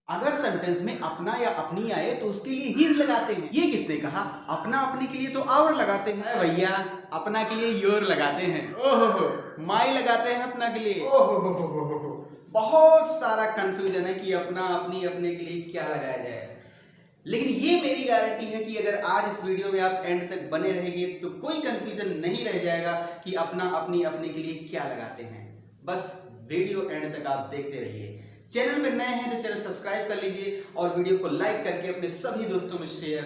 अगर सेंटेंस में अपना या अपनी आए तो उसके लिए हिज लगाते हैं। ये किसने कहा? अपना अपने के लिए तो आवर लगाते हैं भैया, अपना के लिए योर लगाते हैं। ओहो, माई लगाते हैं अपना के लिए। ओहो, बहुत सारा कंफ्यूजन है कि अपना अपनी अपने के लिए क्या लगाया जाए। लेकिन ये मेरी गारंटी है कि अगर आज इस वीडियो में आप एंड तक बने रहेंगे तो कोई कंफ्यूजन नहीं रह जाएगा कि अपना अपनी अपने के लिए क्या लगाते हैं। बस वीडियो एंड तक आप देखते रहिए। चैनल में नए हैं तो चैनल सब्सक्राइब कर लीजिए और वीडियो को लाइक करके अपने सभी दोस्तों में शेयर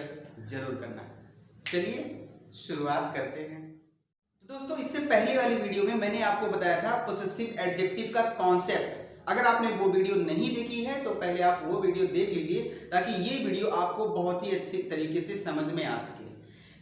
जरूर करना। चलिए शुरुआत करते हैं। तो दोस्तों, इससे पहले वाली वीडियो में मैंने आपको बताया था पोसेसिव एडजेक्टिव का कॉन्सेप्ट। अगर आपने वो वीडियो नहीं देखी है तो पहले आप वो वीडियो देख लीजिए ताकि ये वीडियो आपको बहुत ही अच्छे तरीके से समझ में आ सके।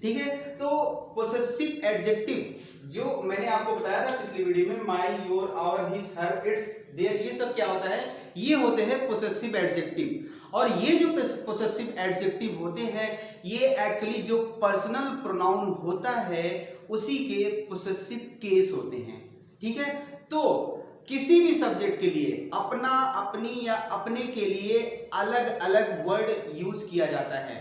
ठीक है, तो पोसेसिव एडजेक्टिव जो मैंने आपको बताया था पिछली वीडियो में, my, your, our, his, her, its, there, ये सब क्या होता है? ये होते हैं पोसेसिव एडजेक्टिव। और ये जो पोसेसिव एडजेक्टिव होते हैं ये एक्चुअली जो पर्सनल प्रोनाउन होता है उसी के पोसेसिव केस होते हैं। ठीक है, तो किसी भी सब्जेक्ट के लिए अपना, अपनी या अपने के लिए अलग अलग वर्ड यूज किया जाता है।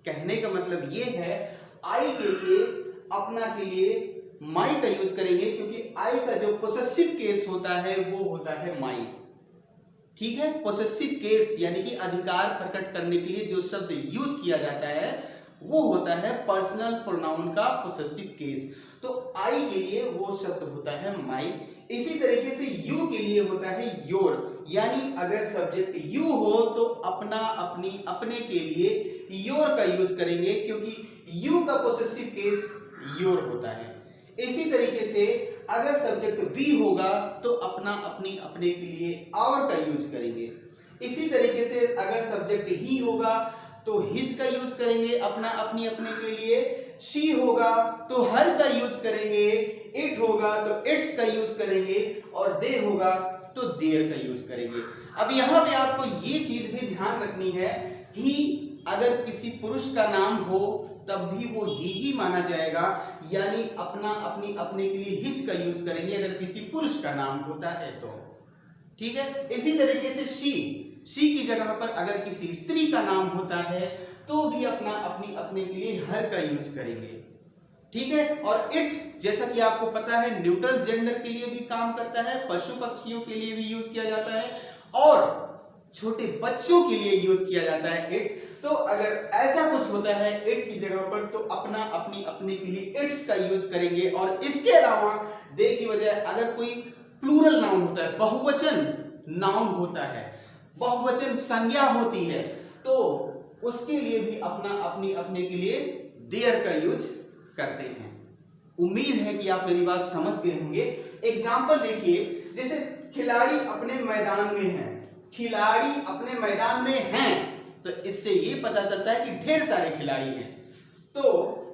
कहने का मतलब ये है, आई के लिए, अपना के लिए माई का यूज करेंगे क्योंकि आई का जो पोसेसिव केस होता है वो होता है माई। ठीक है, पोसेसिव केस यानी कि अधिकार प्रकट करने के लिए जो शब्द यूज किया जाता है वो होता है पर्सनल प्रोनाउन का पोसेसिव केस। तो आई के लिए वो शब्द होता है माई। इसी तरीके से यू के लिए होता है योर, यानी अगर सब्जेक्ट यू हो तो अपना, अपनी, अपने के लिए योर का यूज करेंगे क्योंकि यू का पोसेसिव केस योर होता है। इसी तरीके से अगर सब्जेक्ट वी होगा तो अपना, अपनी, अपने के लिए आवर का यूज करेंगे। इसी तरीके से अगर सब्जेक्ट ही होगा तो हिज का यूज करेंगे अपना, अपनी, अपने के लिए। शी होगा तो हर का यूज करेंगे। इट होगा तो इट्स का यूज करेंगे और दे होगा तो देयर का यूज करेंगे। अब यहां पे आपको ये चीज भी ध्यान रखनी है, ही अगर किसी पुरुष का नाम हो तब भी वो ही माना जाएगा, यानी अपना, अपनी, अपने के लिए हिज का यूज करेंगे अगर किसी पुरुष का नाम होता है तो। ठीक है, इसी तरीके से शी की जगह पर अगर किसी स्त्री का नाम होता है तो भी अपना, अपनी, अपने के लिए हर का यूज करेंगे। ठीक है, और इट जैसा कि आपको पता है न्यूट्रल जेंडर के लिए भी काम करता है, पशु पक्षियों के लिए भी यूज किया जाता है और छोटे बच्चों के लिए यूज किया जाता है इट। तो अगर ऐसा कुछ होता है इट की जगह पर तो अपना, अपनी, अपने के लिए इट्स का यूज करेंगे। और इसके अलावा दे की बजाय अगर कोई प्लूरल नाउन होता है, बहुवचन नाउन होता है, बहुवचन संज्ञा होती है तो उसके लिए भी अपना, अपनी, अपने के लिए देयर का यूज करते हैं। उम्मीद है कि आप मेरी बात समझ गए होंगे। एग्जाम्पल देखिए, जैसे खिलाड़ी अपने मैदान में हैं, खिलाड़ी अपने मैदान में हैं तो इससे ये पता चलता है कि ढेर सारे खिलाड़ी हैं। तो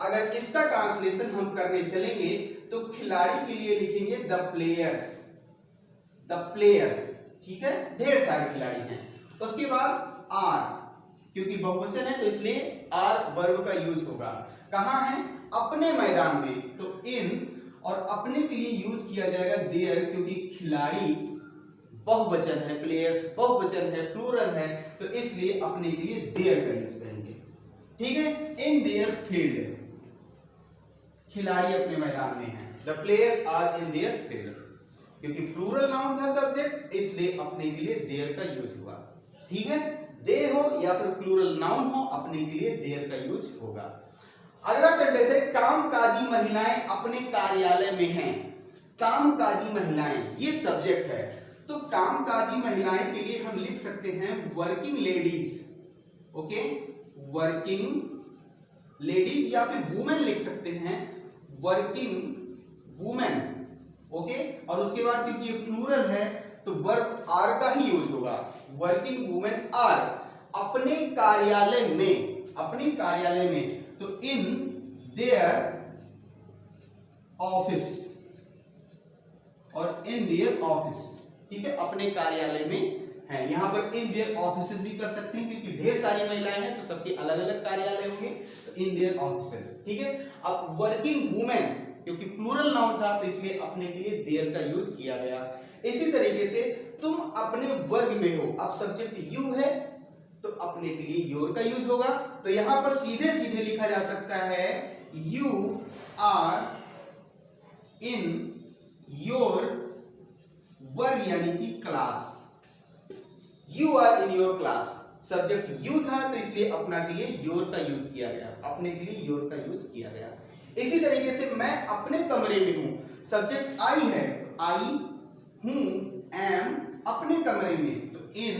अगर इसका ट्रांसलेशन हम करने चलेंगे तो खिलाड़ी के लिए लिखेंगे द प्लेयर्स, द प्लेयर्स। ठीक है, ढेर सारे खिलाड़ी हैं। उसके बाद आर, क्योंकि बहुवचन है तो इसलिए आर वर्ब का यूज होगा। कहां है? अपने मैदान में, तो इन, और अपने के लिए यूज किया जाएगा देयर क्योंकि खिलाड़ी बहुवचन है, प्लेयर्स बहुवचन है, प्लूरल है तो इसलिए अपने के लिए देयर का यूज करेंगे। ठीक है, इन देयर फील्ड, खिलाड़ी अपने मैदान में हैं, the players are in their field. क्योंकि प्लूरल नाउन था सब्जेक्ट इसलिए अपने के लिए देयर का यूज हुआ। ठीक है, दे हो या फिर प्लूरल नाउन हो अपने के लिए देयर का यूज होगा। अगला सेंटेंस है, कामकाजी महिलाएं अपने कार्यालय में हैं। कामकाजी महिलाएं ये सब्जेक्ट है तो कामकाजी महिलाएं के लिए हम लिख सकते हैं working ladies. Okay, working ladies या फिर वुमेन लिख सकते हैं, वर्किंग वुमेन। ओके, और उसके बाद क्योंकि ये प्लूरल है तो वर्ब आर का ही यूज होगा, वर्किंग वुमेन आर अपने कार्यालय में, अपने कार्यालय में तो इन देयर ऑफिस और इन देयर ऑफिस। ठीक है, अपने कार्यालय में है। यहां पर इन देयर ऑफिसेस भी कर सकते हैं क्योंकि ढेर सारी महिलाएं हैं तो सबके अलग अलग कार्यालय होंगे तो इन देयर ऑफिसेस। ठीक है, अब वर्किंग वुमेन क्योंकि प्लूरल नाउन था तो इसलिए अपने के लिए देयर का यूज किया गया। इसी तरीके से तुम अपने वर्ग में हो, अब सब्जेक्ट यू है अपने के लिए योर का यूज होगा। तो यहां पर सीधे सीधे लिखा जा सकता है यू आर इन योर वर्ग यानी कि class. You are in your class, subject you था तो इसलिए अपना के लिए योर का यूज किया गया, अपने के लिए योर का यूज किया गया। इसी तरीके से मैं अपने कमरे में हूं, सब्जेक्ट आई है, आई हूं, एम अपने कमरे में, तो in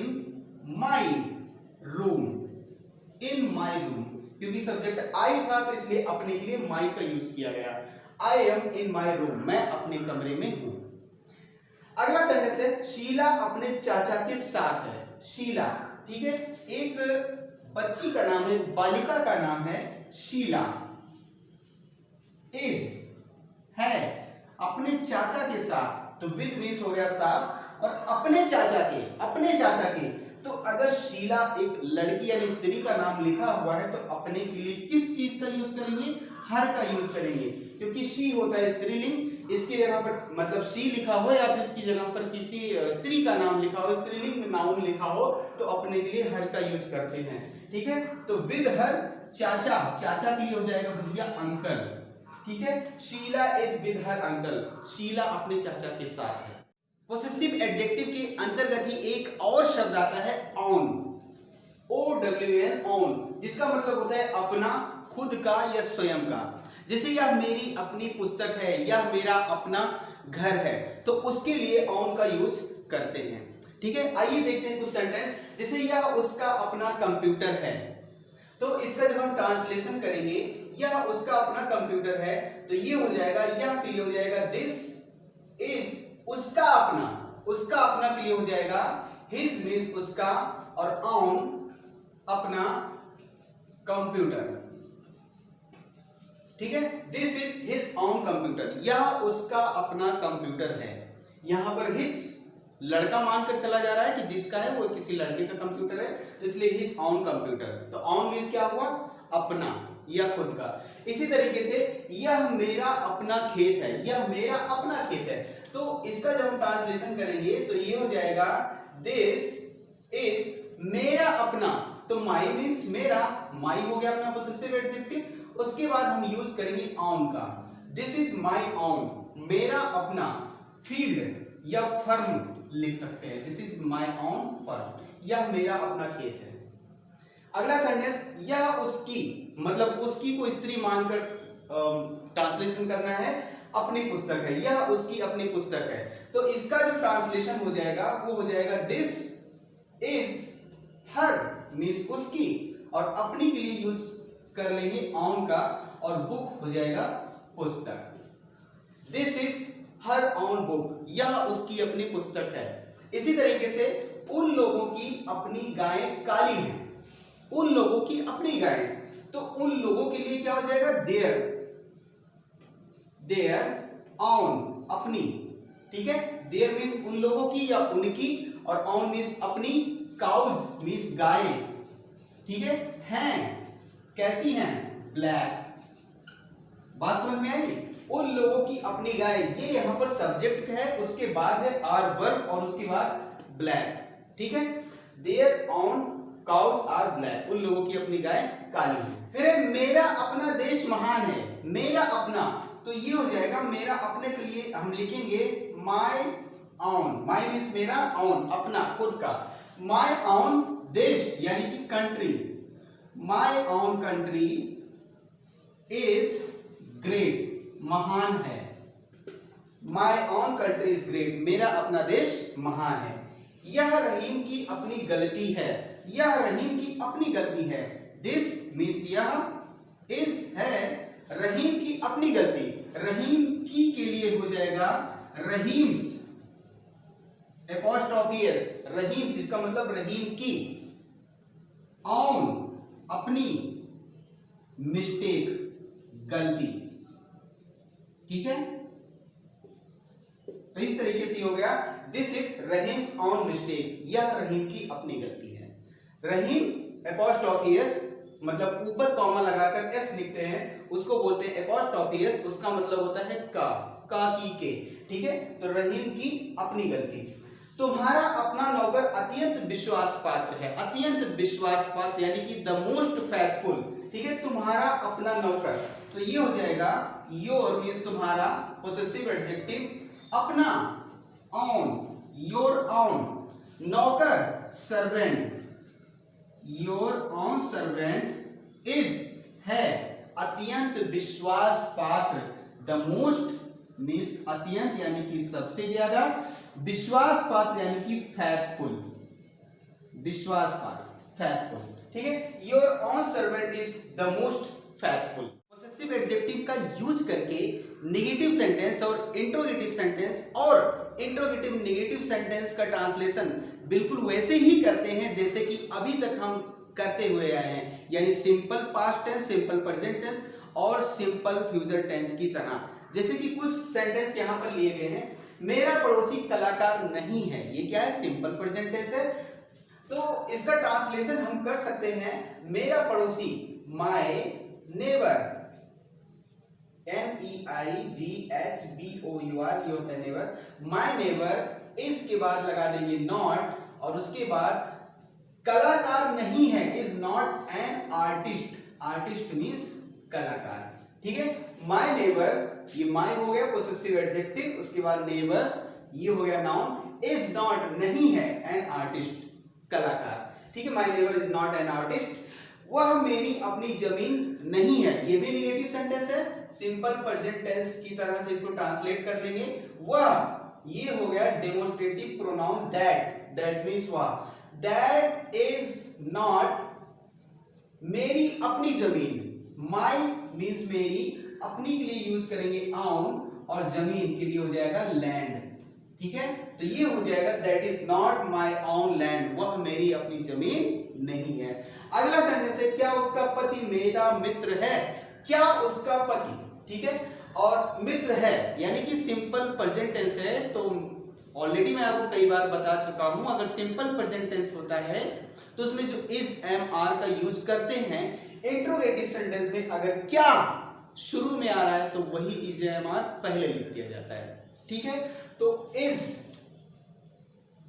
my room, in my room, क्योंकि सब्जेक्ट आई था तो इसलिए अपने के लिए माई का यूज किया गया। I am in my room, मैं अपने कमरे में हूं। अगला सेंटेंस है शीला अपने चाचा के साथ है। शीला, ठीक है, एक बच्ची का नाम है, बालिका का नाम है शीला। इज है अपने चाचा के साथ, तो विद मीन्स हो गया साथ, और अपने चाचा के, तो अगर शीला एक लड़की यानी स्त्री का नाम लिखा हुआ है तो अपने के लिए किस चीज का यूज करेंगे? हर का यूज करेंगे, क्योंकि शी होता है स्त्रीलिंग, इसकी जगह पर मतलब शी लिखा हो या फिर इसकी जगह पर किसी स्त्री का नाम लिखा हो, स्त्रीलिंग नाउन लिखा हो, तो अपने के लिए हर का यूज करते हैं। ठीक है, तो विद हर चाचा, चाचा के लिए हो जाएगा भैया अंकल। ठीक है, Sheela is with her uncle, Sheela अपने चाचा के साथ है। पोसेसिव एडजेक्टिव के अंतर्गत ही एक और शब्द आता है ऑन, OWN, ऑन, जिसका मतलब होता है अपना, खुद का या स्वयं का। जैसे यह मेरी अपनी पुस्तक है, यह मेरा अपना घर है, तो उसके लिए ऑन का यूज करते हैं। ठीक है, आइए देखते हैं कुछ सेंटेंस। जैसे यह उसका अपना कंप्यूटर है, तो इसका जब हम ट्रांसलेशन करेंगे, यह उसका अपना कंप्यूटर है, तो ये हो जाएगा, यह के लिए हो जाएगा दिस इज उसका अपना के लिए हो जाएगा हिज मीन्स उसका, और ऑन अपना कंप्यूटर। ठीक है, this is his on computer, यह उसका अपना कंप्यूटर है। यहां पर हिज लड़का मानकर चला जा रहा है कि जिसका है वो किसी लड़के का कंप्यूटर है, तो इसलिए हिज ऑन कंप्यूटर। तो ऑन मीन्स क्या हुआ? अपना या खुद का। इसी तरीके से यह मेरा अपना खेत है, यह मेरा अपना खेत है, तो इसका जब हम ट्रांसलेशन करेंगे तो ये हो जाएगा दिस इज मेरा अपना, तो माई मीन्स मेरा, माई हो गया अपना पोसेसिव एडजेक्टिव। उसके बाद हम यूज करेंगे ऑन का, दिस इज माई ऑन, मेरा अपना फील्ड या फर्म लिख सकते हैं, this is my on firm, यह मेरा अपना खेत है। अगला सेंटेंस, यह उसकी, मतलब उसकी को स्त्री मानकर ट्रांसलेशन करना है, अपनी पुस्तक है, यह उसकी अपनी पुस्तक है, तो इसका जो ट्रांसलेशन हो जाएगा वो हो जाएगा दिस इज हर मीन्स उसकी, और अपनी के लिए यूज कर लेंगे ऑन का, और बुक हो जाएगा पुस्तक। This is her on book, यह उसकी अपनी पुस्तक है। इसी तरीके से उन लोगों की अपनी गायें काली हैं, उन लोगों की अपनी गायें, तो उन लोगों के लिए क्या हो जाएगा? देयर ऑन अपनी। ठीक है, देयर मीन्स उन लोगों की या उनकी, और ऑन मीन्स अपनी, काउज मीन्स गाय। ठीक है, हैं कैसी हैं? ब्लैक। बात समझ में आई? उन लोगों की अपनी गाय, ये यहां पर सब्जेक्ट है, उसके बाद है आर वर्ब, और उसके बाद ब्लैक। ठीक है, their own cows are black, उन लोगों की अपनी गाय काली है। फिर मेरा अपना देश महान है, मेरा अपना, तो ये हो जाएगा मेरा अपने के लिए हम लिखेंगे माय ऑन, माय मींस मेरा, ऑन अपना खुद का, माय ऑन देश यानी कि country, my on country is great, महान है, my on country is great, मेरा अपना देश महान है। यह रहीम की अपनी गलती है, यह रहीम की अपनी गलती है, दिस मीन्स यह, इज है रहीम की अपनी गलती, रहीम की के लिए हो जाएगा रहीम्स, एपॉस्ट्रोफी एस, रहीम्स, इसका मतलब रहीम की, ऑन अपनी, मिस्टेक गलती। ठीक है, तो इस तरीके से हो गया this is Rahim's on mistake, यह रहीम की अपनी गलती है। रहीम एपॉस्ट्रोफी एस मतलब ऊपर कॉमा लगाकर एस लिखते हैं, उसको बोलते हैं एपॉस्ट्रोफी एस, उसका मतलब होता है का की के। ठीक है, तो रहीम की अपनी गलती। तुम्हारा अपना नौकर अत्यंत विश्वास पात्र है। अत्यंत विश्वास पात्र यानी कि द मोस्ट फेथफुल। ठीक है, तुम्हारा अपना नौकर, तो ये हो जाएगा योर मीन्स तुम्हारा, पोसेसिव एडजेक्टिव अपना, ऑन योर ऑन, नौकर servant, your on servant is है अत्यंत विश्वास पात्र, द मोस्ट मीन्स अत्यंत यानी कि सबसे ज्यादा, विश्वास पात्र यानी कि फैथफुल, विश्वास पात्र फैथफुल। ठीक है, your on servant is the most faithful. Possessive adjective का यूज करके नेगेटिव सेंटेंस और इंट्रोगेटिव सेंटेंस और इंट्रोगेटिव नेगेटिव सेंटेंस का ट्रांसलेशन बिल्कुल वैसे ही करते हैं जैसे कि अभी तक हम करते हुए आए हैं, यानी simple past tense, simple present tense और सिंपल फ्यूचर टेंस की तरह। जैसे कि कुछ सेंटेंस यहाँ पर लिए गए हैं, मेरा पड़ोसी कलाकार नहीं है, ये क्या है, सिंपल प्रेजेंट टेंस है। तो इसका ट्रांसलेशन हम कर सकते हैं, मेरा पड़ोसी, my neighbour, NEIGHBOUR, your neighbour, my neighbour, इसके बाद लगा देंगे नॉट, और उसके बाद कलाकार नहीं है, is not an artist, artist means कलाकार। ठीक है, माय नेबर, ये माय हो गया पोसेसिव एडजेक्टिव, उसके बाद नेबर ये हो गया नाउन, इज नॉट नहीं है एन आर्टिस्ट कलाकार। ठीक है, my neighbour is not an artist, वह मेरी अपनी जमीन नहीं है, ये भी नेगेटिव सेंटेंस है, सिंपल प्रेजेंट टेंस की तरह से इसको ट्रांसलेट कर लेंगे। वह, ये हो गया demonstrative pronoun that, that means वह, दैट इज नॉट मेरी अपनी जमीन, माई मीन्स मेरी, अपनी के लिए यूज करेंगे ऑन, और जमीन के लिए हो जाएगा लैंड। ठीक है, तो ये हो जाएगा that is not my on land, वह मेरी अपनी जमीन नहीं है। अगला सेंटेंस है, क्या उसका पति मेरा मित्र है, क्या उसका पति, ठीक है, और मित्र है यानी कि सिंपल प्रेजेंट टेंस है। तो ऑलरेडी मैं आपको कई बार बता चुका हूं, अगर सिंपल प्रेजेंट टेंस होता है तो उसमें जो इज एम आर का यूज करते हैं, इंट्रोगेटिव सेंटेंस में अगर क्या शुरू में आ रहा है तो वही इज एम आर पहले लिख दिया जाता है। ठीक है, तो इज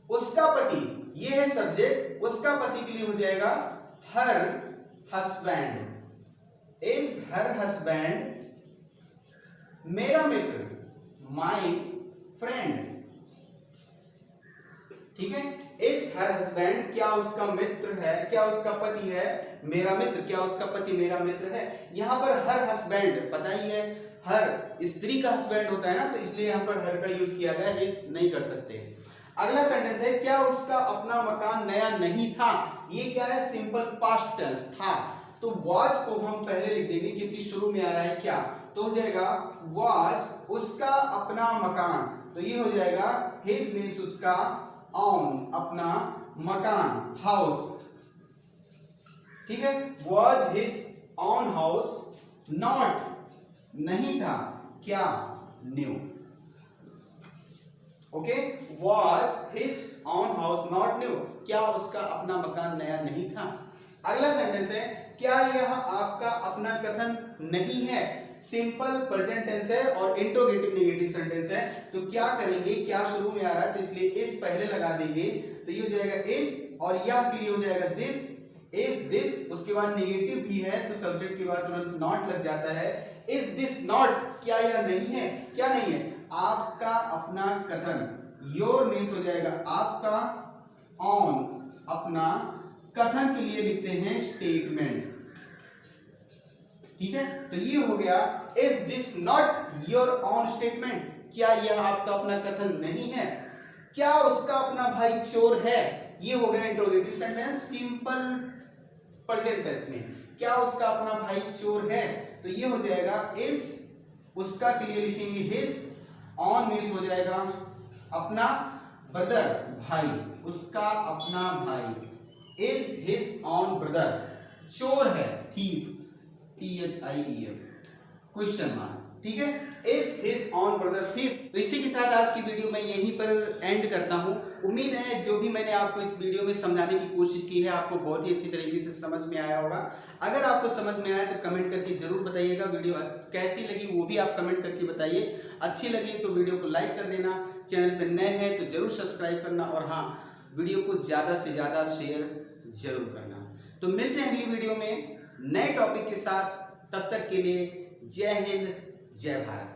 उसका पति, ये है सब्जेक्ट, उसका पति के लिए हो जाएगा her husband, is her husband, मेरा मित्र, माय फ्रेंड। ठीक है, इज हर हस्बैंड, क्या उसका मित्र है, क्या उसका पति है मेरा मित्र, क्या उसका पति मेरा मित्र है। यहां पर हर हस्बैंड पता ही है, हर स्त्री का हस्बैंड होता है ना, तो इसलिए यहां पर हर का यूज किया गया, इज नहीं कर सकते। अगला सेंटेंस है, क्या उसका अपना मकान नया नहीं था, ये क्या है, सिंपल पास्ट टेंस था, तो वाज को हम पहले लिख देंगे क्योंकि शुरू में आ रहा है क्या, तो हो जाएगा वाज उसका अपना मकान, तो ये हो जाएगा हिज मींस उसका, ऑन अपना, मकान हाउस। ठीक है, was his on house, not नहीं था, क्या new. Okay, was his on house not new, क्या उसका अपना मकान नया नहीं था। अगला सेंटेंस है, क्या यह आपका अपना कथन नहीं है, सिंपल प्रेजेंट टेंस है और इंट्रोगेटिव नेगेटिव सेंटेंस है। तो क्या करेंगे, क्या शुरू में आ रहा है तो इसलिए इस पहले लगा देंगे, तो ये हो जाएगा इस, और यह के लिए हो जाएगा दिस, इज दिस, उसके बाद नेगेटिव भी है तो सब्जेक्ट के बाद तुरंत नॉट लग जाता है। इज दिस नॉट, क्या यह नहीं है, क्या नहीं है, आपका अपना कथन, योर मीन्स हो जाएगा आपका, ऑन अपना, कथन के लिए लिखते हैं स्टेटमेंट। ठीक है, तो ये हो गया is this not your on statement, क्या यह आपका अपना कथन नहीं है। क्या उसका अपना भाई चोर है, ये हो गया interrogative sentence simple present tense में, क्या उसका अपना भाई चोर है, तो ये हो जाएगा इज, उसका के लिए लिखेंगे हिज, ऑन मीन्स हो जाएगा अपना, ब्रदर भाई, उसका अपना भाई, इज हिज ऑन ब्रदर, चोर है थीफ, THIEF, क्वेश्चन मार्क। ठीक है, is his on brother thief. तो इसी के साथ आज की वीडियो मैं यहीं पर एंड करता हूं। उम्मीद है जो भी मैंने आपको इस वीडियो में समझाने की कोशिश की है आपको बहुत ही अच्छी तरीके से समझ में आया होगा। अगर आपको समझ में आया तो कमेंट करके जरूर बताइएगा, वीडियो कैसी लगी वो भी आप कमेंट करके बताइए। अच्छी लगी तो वीडियो को लाइक कर देना, चैनल पर नए हैं तो जरूर सब्सक्राइब करना, और हाँ, वीडियो को ज़्यादा से ज़्यादा शेयर जरूर करना। तो मिलते हैं अगली वीडियो में नए टॉपिक के साथ, तब तक के लिए जय हिंद, जय भारत।